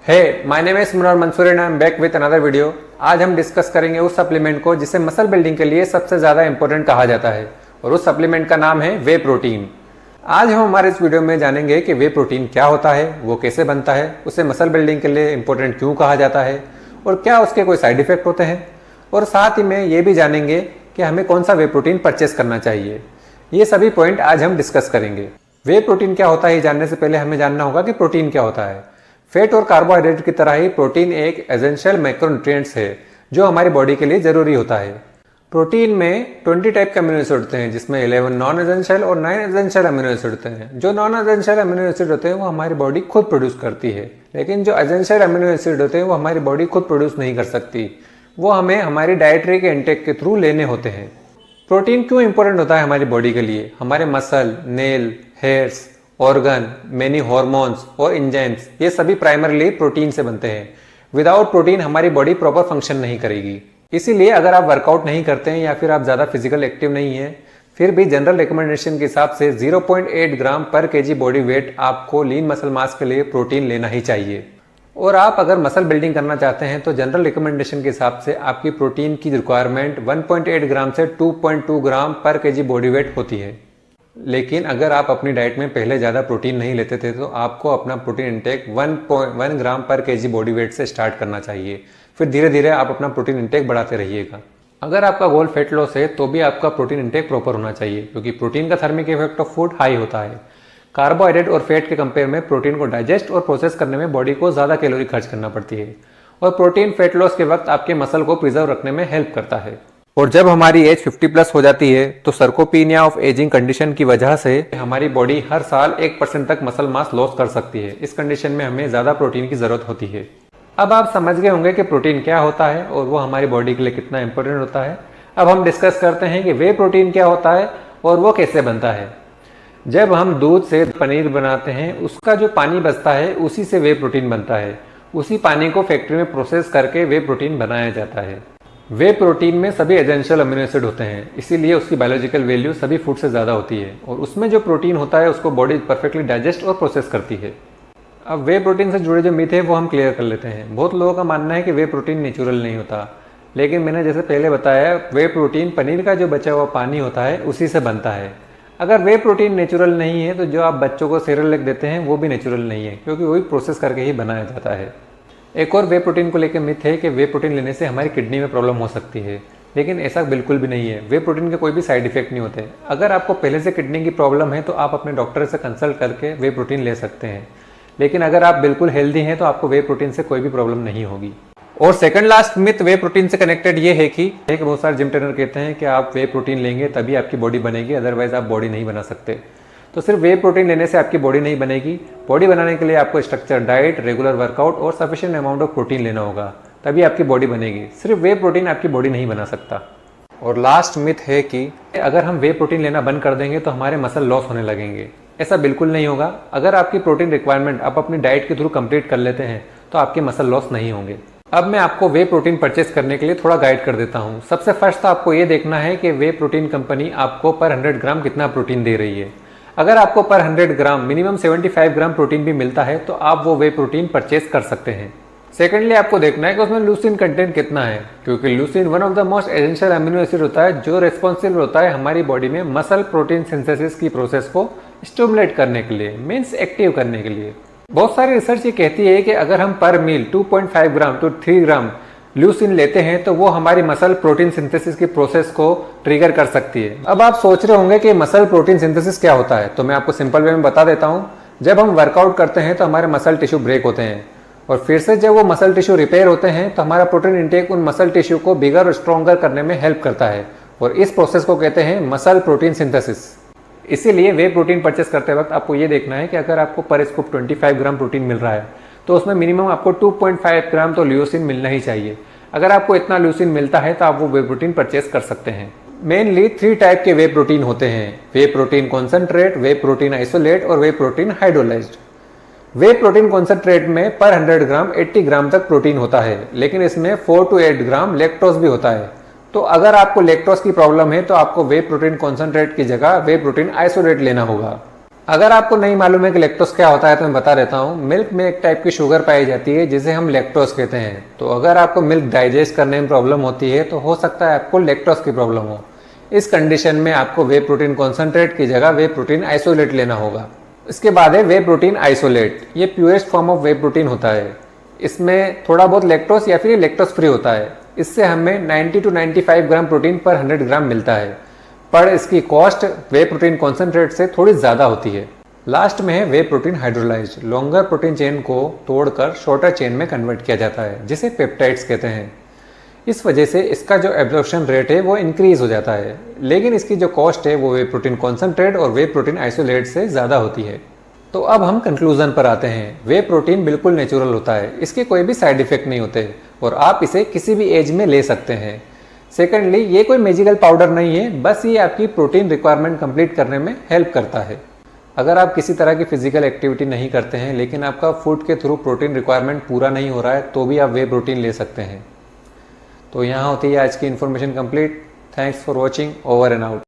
Hey, my name is Munawar Mansoor and I am back with another video। आज हम discuss करेंगे उस supplement को जिसे मसल बिल्डिंग के लिए सबसे ज़्यादा इंपॉर्टेंट कहा जाता है और उस सप्लीमेंट का नाम है वे प्रोटीन। आज हम हमारे इस वीडियो में जानेंगे कि वे प्रोटीन क्या होता है, वो कैसे बनता है, उसे मसल बिल्डिंग के लिए इंपॉर्टेंट क्यों कहा जाता है और क्या उसके कोई साइड इफेक्ट होते हैं, और साथ ही में ये भी जानेंगे कि हमें कौन सा वे प्रोटीन परचेस करना चाहिए। ये सभी पॉइंट आज हम डिस्कस करेंगे। वे प्रोटीन क्या होता है ये जानने से पहले हमें जानना होगा कि प्रोटीन क्या होता है। फैट और कार्बोहाइड्रेट की तरह ही प्रोटीन एक एसेंशियल मैक्रोन्यूट्रिएंट्स है जो हमारी बॉडी के लिए जरूरी होता है। प्रोटीन में 20 टाइप के अमीनो एसिड होते हैं, जिसमें 11 नॉन एसेंशियल और 9 एसेंशियल अमीनो एसिड होते हैं। जो नॉन एसेंशियल अमीनो एसिड होते हैं वो हमारी बॉडी खुद प्रोड्यूस करती है, लेकिन जो एसेंशियल अमीनो एसिड होते हैं वो हमारी बॉडी खुद प्रोड्यूस नहीं कर सकती, वो हमें हमारी डाइटरी के इंटेक के थ्रू लेने होते हैं। प्रोटीन क्यों इंपॉर्टेंट होता है हमारी बॉडी के लिए? हमारे muscle, nail, hairs, organ, many hormones और एंजाइम्स ये सभी प्राइमरीली प्रोटीन से बनते हैं। विदाउट प्रोटीन हमारी बॉडी प्रॉपर फंक्शन नहीं करेगी। इसीलिए अगर आप वर्कआउट नहीं करते हैं या फिर आप ज़्यादा फिजिकल एक्टिव नहीं है, फिर भी जनरल रिकमेंडेशन के हिसाब से 0.8 ग्राम पर केजी बॉडी वेट आपको लीन मसल मास के लिए प्रोटीन लेना ही चाहिए। और आप अगर मसल बिल्डिंग करना चाहते हैं तो जनरल रिकमेंडेशन के हिसाब से आपकी प्रोटीन की रिक्वायरमेंट 1.8 ग्राम से 2.2 ग्राम पर केजी बॉडी वेट होती है। लेकिन अगर आप अपनी डाइट में पहले ज़्यादा प्रोटीन नहीं लेते थे तो आपको अपना प्रोटीन इंटेक 1.1 ग्राम पर केजी बॉडी वेट से स्टार्ट करना चाहिए। फिर धीरे धीरे आप अपना प्रोटीन इंटेक बढ़ाते रहिएगा। अगर आपका गोल फैट लॉस है तो भी आपका प्रोटीन इंटेक प्रॉपर होना चाहिए, क्योंकि प्रोटीन का thermic effect of food high होता है। कार्बोहाइड्रेट और फैट के कंपेयर में प्रोटीन को डाइजेस्ट और प्रोसेस करने में बॉडी को ज़्यादा कैलोरी खर्च करना पड़ती है, और प्रोटीन फैट लॉस के वक्त आपके मसल को प्रिजर्व रखने में हेल्प करता है। और जब हमारी एज 50 प्लस हो जाती है तो सर्कोपीनिया ऑफ एजिंग कंडीशन की वजह से हमारी बॉडी हर साल 1% तक मसल मास लॉस कर सकती है। इस कंडीशन में हमें ज़्यादा प्रोटीन की ज़रूरत होती है। अब आप समझ गए होंगे कि प्रोटीन क्या होता है और वो हमारी बॉडी के लिए कितना इंपॉर्टेंट होता है। अब हम डिस्कस करते हैं कि वे प्रोटीन क्या होता है और वो कैसे बनता है। जब हम दूध से पनीर बनाते हैं, उसका जो पानी बचता है उसी से वे प्रोटीन बनता है। उसी पानी को फैक्ट्री में प्रोसेस करके वे प्रोटीन बनाया जाता है। वे प्रोटीन में सभी एसेंशियल अमीनो एसिड होते हैं, इसीलिए उसकी बायोलॉजिकल वैल्यू सभी फूड से ज़्यादा होती है, और उसमें जो प्रोटीन होता है उसको बॉडी परफेक्टली डाइजेस्ट और प्रोसेस करती है। अब वे प्रोटीन से जुड़े जो मिथ है वो हम क्लियर कर लेते हैं। बहुत लोगों का मानना है कि वे प्रोटीन नेचुरल नहीं होता, लेकिन मैंने जैसे पहले बताया, वे प्रोटीन पनीर का जो बचा हुआ पानी होता है उसी से बनता है। अगर वे प्रोटीन नेचुरल नहीं है तो जो आप बच्चों को सीरियल लिख देते हैं वो भी नेचुरल नहीं है, क्योंकि वही प्रोसेस करके ही बनाया जाता है। एक और वे प्रोटीन को लेकर मिथ है कि वे प्रोटीन लेने से हमारी किडनी में प्रॉब्लम हो सकती है, लेकिन ऐसा बिल्कुल भी नहीं है। वे प्रोटीन के कोई भी साइड इफेक्ट नहीं होते। अगर आपको पहले से किडनी की प्रॉब्लम है तो आप अपने डॉक्टर से कंसल्ट करके वे प्रोटीन ले सकते हैं, लेकिन अगर आप बिल्कुल हेल्दी हैं तो आपको वे प्रोटीन से कोई भी प्रॉब्लम नहीं होगी। और सेकंड लास्ट मिथ वे प्रोटीन से कनेक्टेड ये है कि बहुत सारे जिम ट्रेनर कहते हैं कि आप वे प्रोटीन लेंगे तभी आपकी बॉडी बनेगी, अदरवाइज आप बॉडी नहीं बना सकते। तो सिर्फ वे प्रोटीन लेने से आपकी बॉडी नहीं बनेगी। बॉडी बनाने के लिए आपको स्ट्रक्चर डाइट, रेगुलर वर्कआउट और सफिशिएंट अमाउंट ऑफ प्रोटीन लेना होगा, तभी आपकी बॉडी बनेगी। सिर्फ वे प्रोटीन आपकी बॉडी नहीं बना सकता। और लास्ट मिथ है कि अगर हम वे प्रोटीन लेना बंद कर देंगे तो हमारे मसल लॉस होने लगेंगे। ऐसा बिल्कुल नहीं होगा। अगर आपकी प्रोटीन रिक्वायरमेंट आप अपनी डाइट के थ्रू कंप्लीट कर लेते हैं तो आपके मसल लॉस नहीं होंगे। अब मैं आपको वे प्रोटीन परचेस करने के लिए थोड़ा गाइड कर देता हूँ। सबसे फर्स्ट तो आपको ये देखना है कि वे प्रोटीन कंपनी आपको पर 100 ग्राम कितना प्रोटीन दे रही है। अगर आपको पर 100 ग्राम मिनिमम 75 ग्राम प्रोटीन भी मिलता है तो आप वो वे प्रोटीन परचेस कर सकते हैं। सेकेंडली आपको देखना है कि उसमें लूसीन कंटेंट कितना है, क्योंकि leucine one of the most essential amino acid होता है जो रिस्पॉन्सिबल होता है हमारी बॉडी में मसल प्रोटीन सिंथेसिस की प्रोसेस को स्टिमुलेट करने के लिए, मीन्स एक्टिव करने के लिए। बहुत सारी रिसर्च ये कहती है कि अगर हम पर मील 2.5 ग्राम टू 3 ग्राम ल्यूसिन लेते हैं तो वो हमारी मसल प्रोटीन सिंथेसिस की प्रोसेस को ट्रिगर कर सकती है। अब आप सोच रहे होंगे कि मसल प्रोटीन सिंथेसिस क्या होता है, तो मैं आपको सिंपल वे में बता देता हूँ। जब हम वर्कआउट करते हैं तो हमारे मसल टिश्यू ब्रेक होते हैं, और फिर से जब वो मसल टिश्यू रिपेयर होते हैं तो हमारा प्रोटीन इंटेक उन मसल टिश्यू को बिगर और स्ट्रॉन्गर करने में हेल्प करता है, और इस प्रोसेस को कहते हैं मसल प्रोटीन सिंथेसिस। इसीलिए वे प्रोटीन परचेस करते वक्त आपको ये देखना है कि अगर आपको पर स्कूप 25 ग्राम प्रोटीन मिल रहा है तो उसमें मिनिमम आपको 2.5 ग्राम तो ल्यूसिन मिलना ही चाहिए। अगर आपको इतना ल्यूसिन मिलता है तो आप वो वे प्रोटीन परचेस कर सकते हैं। मेनली 3 टाइप के वे प्रोटीन होते हैं: वे प्रोटीन कॉन्सेंट्रेट, वे प्रोटीन आइसोलेट और वे प्रोटीन हाइड्रोलाइज्ड। वे प्रोटीन कॉन्सेंट्रेट में पर 100 ग्राम 80 ग्राम तक प्रोटीन होता है, लेकिन इसमें 4 to 8 ग्राम लैक्टोज भी होता है। तो अगर आपको लैक्टोज की प्रॉब्लम है तो आपको वे प्रोटीन कॉन्सेंट्रेट की जगह वे प्रोटीन आइसोलेट लेना होगा। अगर आपको नहीं मालूम है कि लैक्टोज क्या होता है तो मैं बता देता हूँ। मिल्क में एक टाइप की शुगर पाई जाती है जिसे हम लैक्टोज कहते हैं। तो अगर आपको मिल्क डाइजेस्ट करने में प्रॉब्लम होती है तो हो सकता है आपको लैक्टोज की प्रॉब्लम हो। इस कंडीशन में आपको वे प्रोटीन कॉन्सेंट्रेट की जगह वे प्रोटीन आइसोलेट लेना होगा। इसके बाद है वे प्रोटीन आइसोलेट। ये purest form of way protein होता है। इसमें थोड़ा बहुत लैक्टोज या फिर लैक्टोज फ्री होता है। इससे हमें 90 to 95 ग्राम प्रोटीन पर 100 ग्राम मिलता है, पर इसकी कॉस्ट वे प्रोटीन कॉन्सेंट्रेट से थोड़ी ज़्यादा होती है। लास्ट में है whey protein hydrolysed. Longer protein chain को तोड़कर शॉर्टर चेन में कन्वर्ट किया जाता है जिसे पेप्टाइड्स कहते हैं। इस वजह से इसका जो एब्जॉर्प्शन रेट है वो इंक्रीज हो जाता है, लेकिन इसकी जो कॉस्ट है वो वे प्रोटीन कॉन्सेंट्रेट और वे प्रोटीन आइसोलेट से ज़्यादा होती है। तो अब हम कंक्लूजन पर आते हैं। वे प्रोटीन बिल्कुल नेचुरल होता है, इसके कोई भी साइड इफेक्ट नहीं होते और आप इसे किसी भी एज में ले सकते हैं। सेकेंडली, ये कोई मैजिकल पाउडर नहीं है, बस ये आपकी प्रोटीन रिक्वायरमेंट कंप्लीट करने में हेल्प करता है। अगर आप किसी तरह की फिजिकल एक्टिविटी नहीं करते हैं लेकिन आपका फूड के थ्रू प्रोटीन रिक्वायरमेंट पूरा नहीं हो रहा है तो भी आप वे प्रोटीन ले सकते हैं। तो यहाँ होती है आज की information complete. Thanks for watching. Over and out.